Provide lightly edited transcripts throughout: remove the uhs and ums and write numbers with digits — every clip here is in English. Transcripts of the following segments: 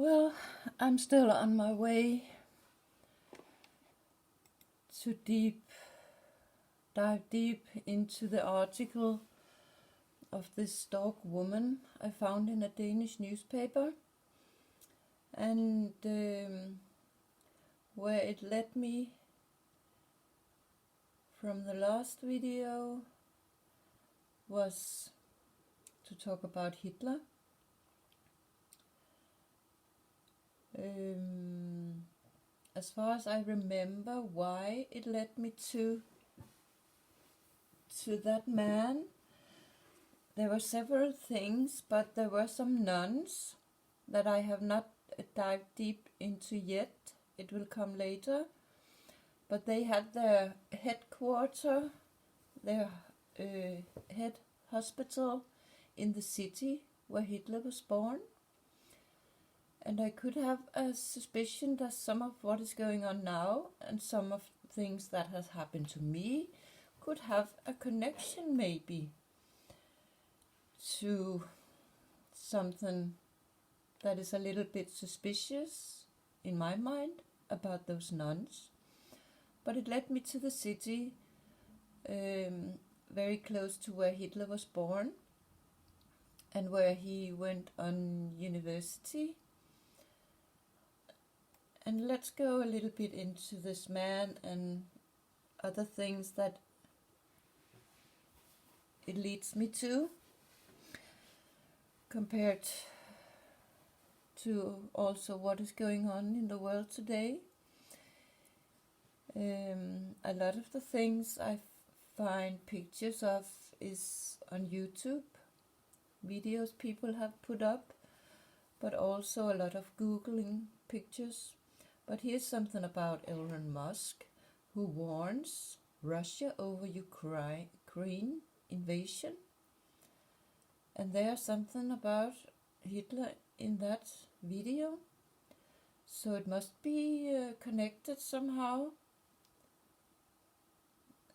Well, I'm still on my way to dive deep into the article of this stalk woman I found in a Danish newspaper, and where it led me from the last video was to talk about Hitler. As far as I remember, why it led me to that man, there were several things, but there were some nuns that I have not dived deep into yet. It will come later. But they had their headquarters, their head hospital in the city where Hitler was born. And I could have a suspicion that some of what is going on now and some of things that has happened to me could have a connection maybe to something that is a little bit suspicious in my mind about those nuns. But it led me to the city very close to where Hitler was born and where he went on university. And let's go a little bit into this man and other things that it leads me to, compared to also what is going on in the world today. A lot of the things I find pictures of is on YouTube, videos people have put up, but also a lot of Googling pictures. But here's something about Elon Musk, who warns Russia over Ukraine invasion. And there's something about Hitler in that video. So it must be connected somehow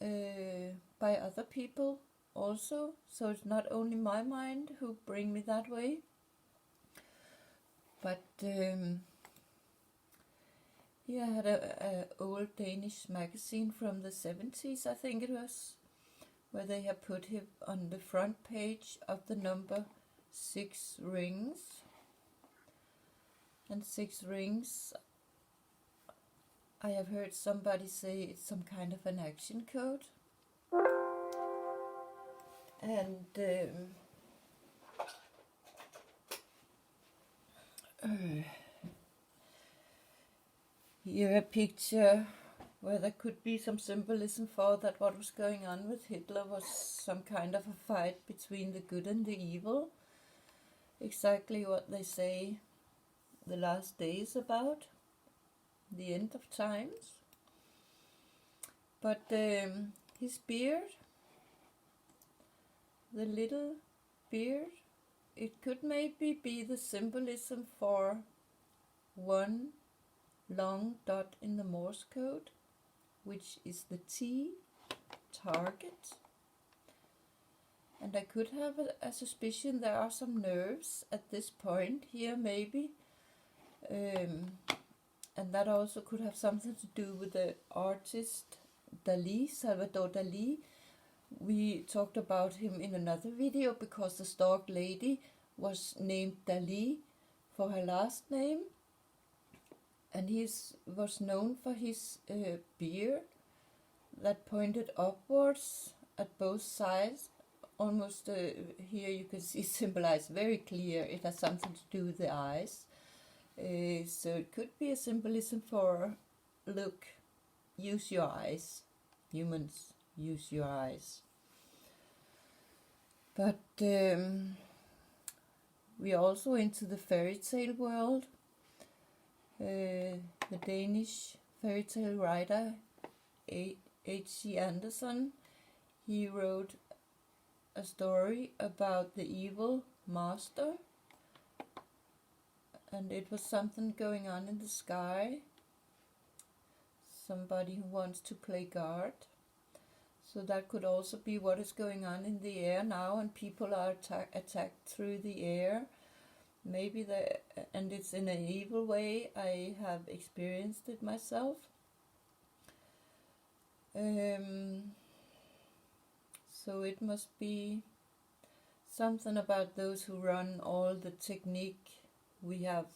by other people also. So it's not only my mind who bring me that way. But he had a old Danish magazine from the 70s, I think it was, where they have put him on the front page of the number 6 rings. And 6 rings, I have heard somebody say it's some kind of an action code. And here a picture where there could be some symbolism for that what was going on with Hitler was some kind of a fight between the good and the evil. Exactly what they say the last days about, the end of times. But his beard, the little beard, it could maybe be the symbolism for one long dot in the Morse code, which is the T, target. And I could have a suspicion there are some nerves at this point here maybe, and that also could have something to do with the artist Dali, Salvador Dali. We talked about him in another video because the stalk lady was named Dali for her last name. And he was known for his beard that pointed upwards at both sides. Almost here you can see symbolized very clear. It has something to do with the eyes. So it could be a symbolism for, look, use your eyes. Humans, use your eyes. But we are also into the fairy tale world. The Danish fairy tale writer H.C. Andersen, he wrote a story about the evil master, and it was something going on in the sky, somebody who wants to play guard. So that could also be what is going on in the air now, and people are attacked through the air maybe and it's in an evil way. I have experienced it myself. So it must be something about those who run all the technique we have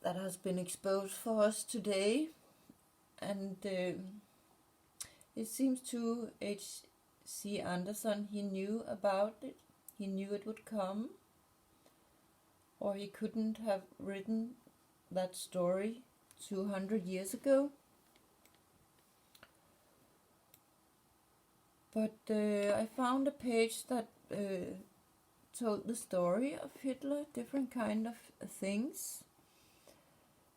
that has been exposed for us today. And it seems to H.C. Andersen, he knew about it. He knew it would come, or he couldn't have written that story 200 years ago. But I found a page that told the story of Hitler, different kind of things.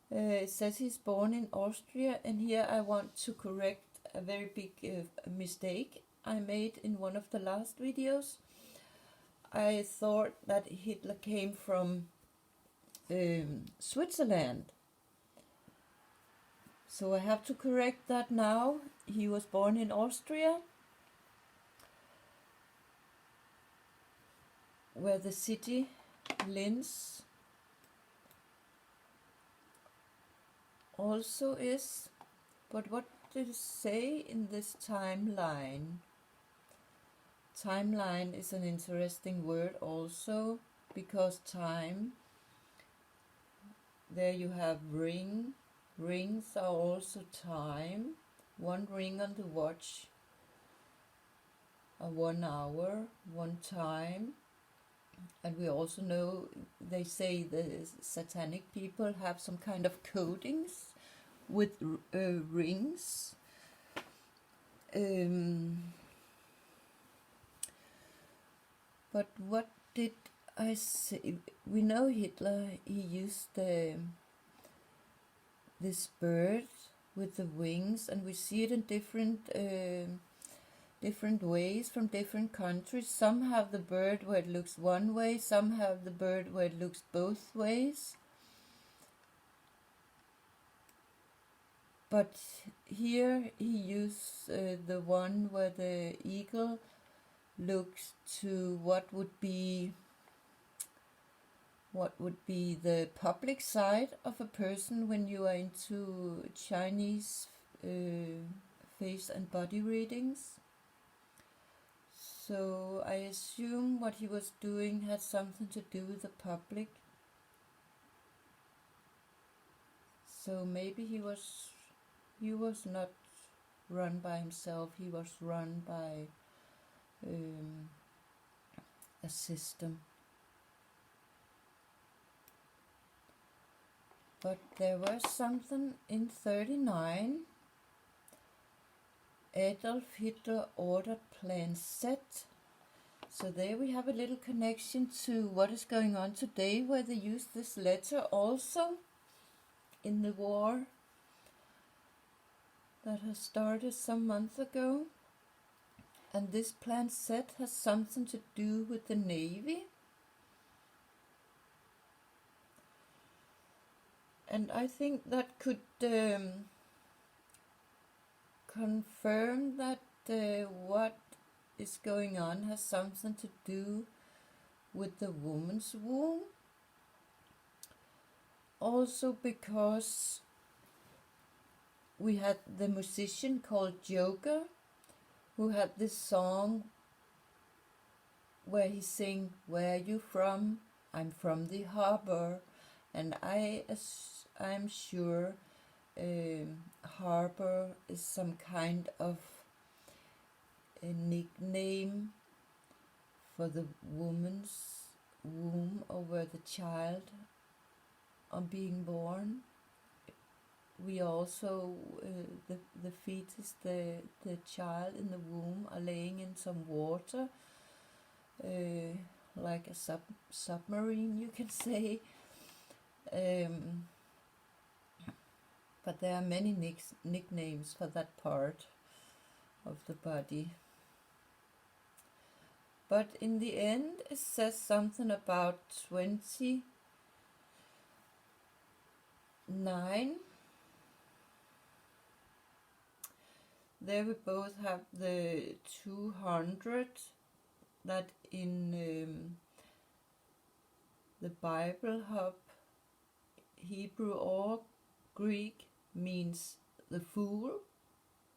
It says he's born in Austria, and here I want to correct a very big mistake I made in one of the last videos. I thought that Hitler came from Switzerland. So I have to correct that now. He was born in Austria, where the city Linz also is. But what did it say in this timeline? Timeline is an interesting word also, because time, there you have ring. Rings are also time. One ring on the watch, 1 hour, one time. And we also know, they say the satanic people have some kind of codings with rings. But what did I say? We know Hitler, he used this bird with the wings, and we see it in different ways from different countries. Some have the bird where it looks one way, some have the bird where it looks both ways. But here he used the one where the eagle looks to what would be the public side of a person when you are into Chinese face and body readings. So I assume what he was doing had something to do with the public. So maybe he was not run by himself, he was run by a system. But there was something in 1939. Adolf Hitler ordered Plan Z. So there we have a little connection to what is going on today, where they use this letter also in the war that has started some months ago. And this Plan Z has something to do with the Navy. And I think that could confirm that what is going on has something to do with the woman's womb. Also because we had the musician called Joker, who had this song where he sing, "Where are you from? I'm from the harbor." And I'm sure harbor is some kind of a nickname for the woman's womb, or where the child are being born. We also, the fetus, the child in the womb, are laying in some water, like a submarine, you can say. But there are many nicknames for that part of the body. But in the end, it says something about 29. There we both have the 200, that in the Bible hub, Hebrew or Greek, means the fool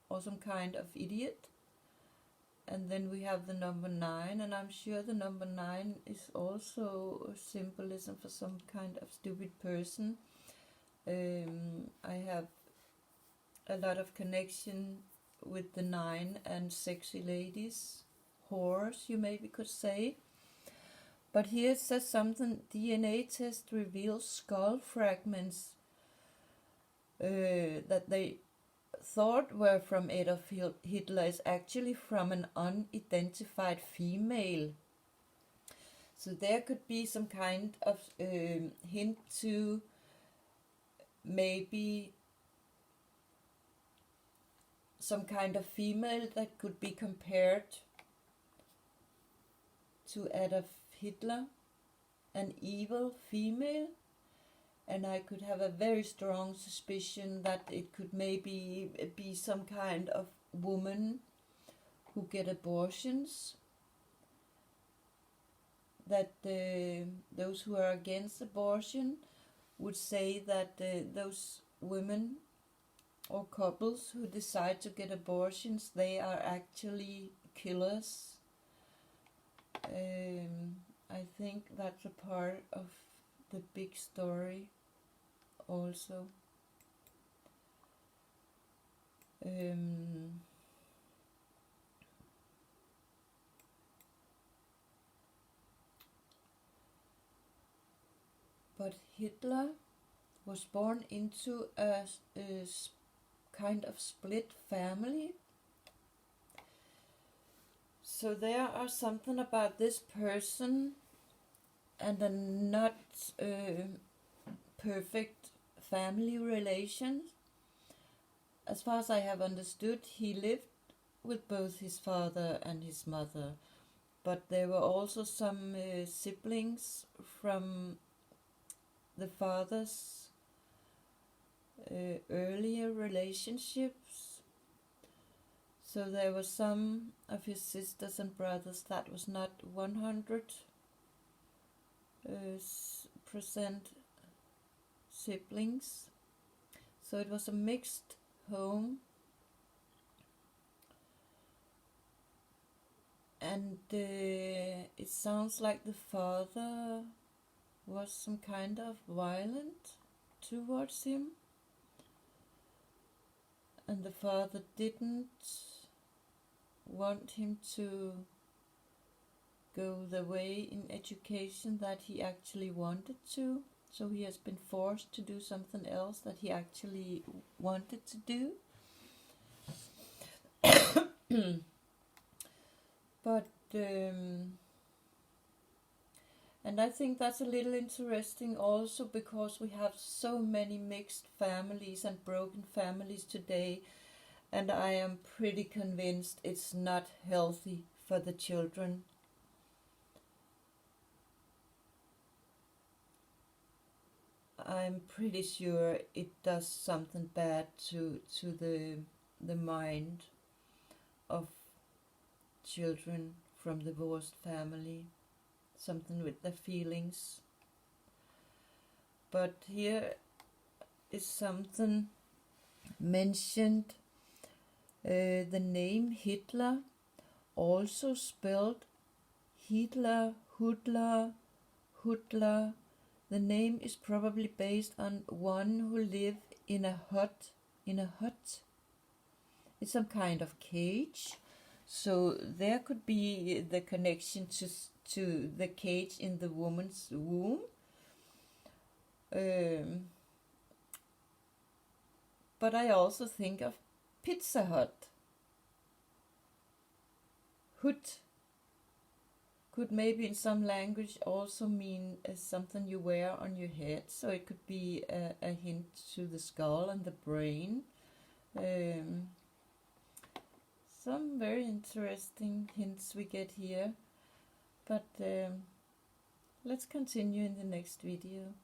or some kind of idiot. And then we have the number 9, and I'm sure the number 9 is also a symbolism for some kind of stupid person. I have a lot of connection with the 9 and sexy ladies, whores, you maybe could say. But here it says something: DNA test reveals skull fragments that they thought were from Adolf Hitler is actually from an unidentified female. So there could be some kind of hint to maybe some kind of female that could be compared to Adolf Hitler, an evil female. And I could have a very strong suspicion that it could maybe be some kind of woman who get abortions. That those who are against abortion would say that those women or couples who decide to get abortions, they are actually killers. I think that's a part of the big story also. But Hitler was born into a kind of split family. So there are something about this person and a not perfect family relations. As far as I have understood, he lived with both his father and his mother, but there were also some siblings from the father's earlier relationships. So there were some of his sisters and brothers that was not 100% siblings. So it was a mixed home. And it sounds like the father was some kind of violent towards him. And the father didn't want him to go the way in education that he actually wanted to. So he has been forced to do something else that he actually wanted to do. But and I think that's a little interesting also, because we have so many mixed families and broken families today, and I am pretty convinced it's not healthy for the children. I'm pretty sure it does something bad to the mind of children from divorced family, something with their feelings. But here is something mentioned, the name Hitler, also spelled Hitler, Hudler, Hudler. The name is probably based on one who lived in a hut. It's some kind of cage. So there could be the connection to the cage in the woman's womb. But I also think of Pizza Hut. Hut could maybe in some language also mean something you wear on your head. So it could be a hint to the skull and the brain. Some very interesting hints we get here. But let's continue in the next video.